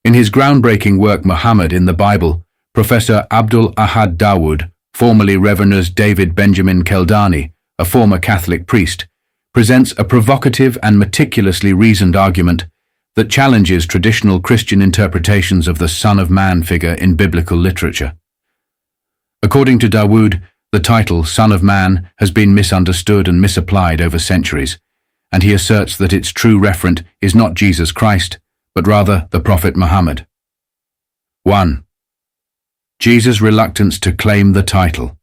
In his groundbreaking work Muhammad in the Bible, Professor Abdul Ahad Dawud, formerly Reverend David Benjamin Keldani, a former Catholic priest, presents a provocative and meticulously reasoned argument that challenges traditional Christian interpretations of the Son of Man figure in biblical literature. According to Dawud, the title Son of Man has been misunderstood and misapplied over centuries, and he asserts that its true referent is not Jesus Christ, but rather the Prophet Muhammad. 1. Jesus' reluctance to claim the title.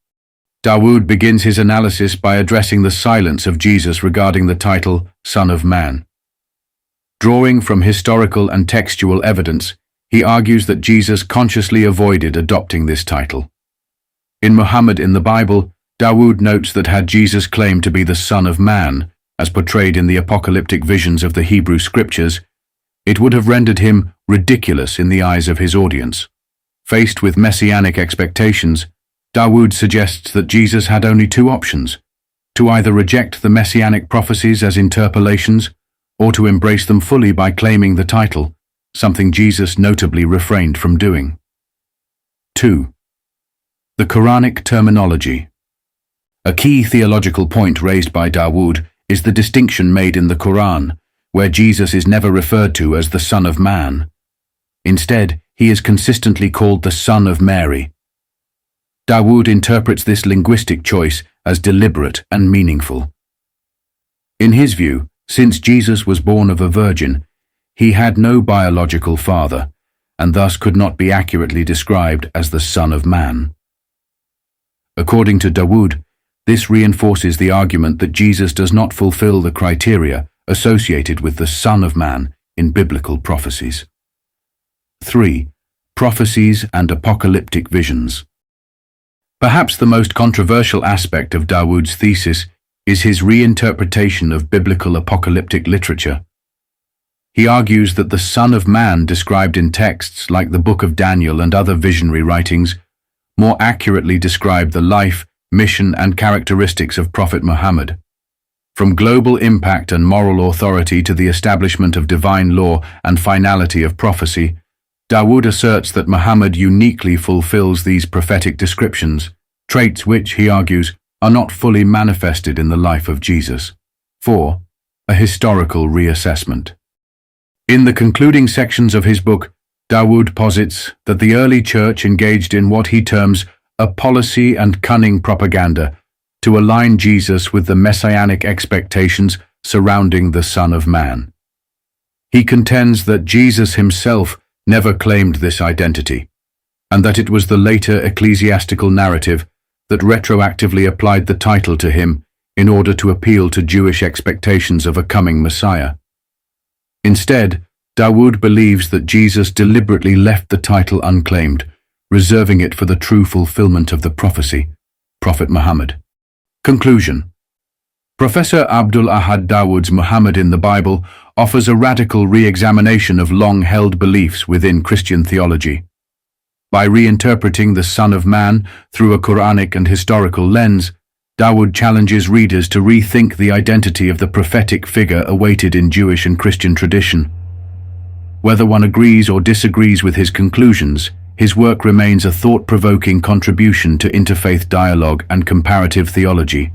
Dawud begins his analysis by addressing the silence of Jesus regarding the title Son of Man. Drawing from historical and textual evidence, he argues that Jesus consciously avoided adopting this title. In Muhammad in the Bible, Dawud notes that had Jesus claimed to be the Son of Man, as portrayed in the apocalyptic visions of the Hebrew Scriptures, it would have rendered him ridiculous in the eyes of his audience. Faced with Messianic expectations, Dawud suggests that Jesus had only two options: to either reject the Messianic prophecies as interpolations, or to embrace them fully by claiming the title, something Jesus notably refrained from doing. 2. The Quranic terminology. A key theological point raised by Dawud is the distinction made in the Quran, where Jesus is never referred to as the Son of Man. Instead, he is consistently called the Son of Mary. Dawud interprets this linguistic choice as deliberate and meaningful. In his view, since Jesus was born of a virgin, he had no biological father, and thus could not be accurately described as the Son of Man. According to Dawud, this reinforces the argument that Jesus does not fulfill the criteria associated with the Son of Man in biblical prophecies. 3. Prophecies and apocalyptic visions. Perhaps the most controversial aspect of Dawud's thesis is his reinterpretation of biblical apocalyptic literature. He argues that the Son of Man described in texts like the Book of Daniel and other visionary writings more accurately describe the life, mission, and characteristics of Prophet Muhammad. From global impact and moral authority to the establishment of divine law and finality of prophecy, Dawud asserts that Muhammad uniquely fulfills these prophetic descriptions, traits which, he argues, are not fully manifested in the life of Jesus. 4. A historical reassessment. In the concluding sections of his book, Dawud posits that the early church engaged in what he terms a policy and cunning propaganda to align Jesus with the messianic expectations surrounding the Son of Man. He contends that Jesus himself never claimed this identity, and that it was the later ecclesiastical narrative that retroactively applied the title to him in order to appeal to Jewish expectations of a coming Messiah. Instead, Dawud believes that Jesus deliberately left the title unclaimed, reserving it for the true fulfillment of the prophecy, Prophet Muhammad. Conclusion. Professor Abdul Ahad Dawud's Muhammad in the Bible offers a radical re-examination of long-held beliefs within Christian theology. By reinterpreting the Son of Man through a Quranic and historical lens, Dawud challenges readers to rethink the identity of the prophetic figure awaited in Jewish and Christian tradition. Whether one agrees or disagrees with his conclusions, his work remains a thought-provoking contribution to interfaith dialogue and comparative theology.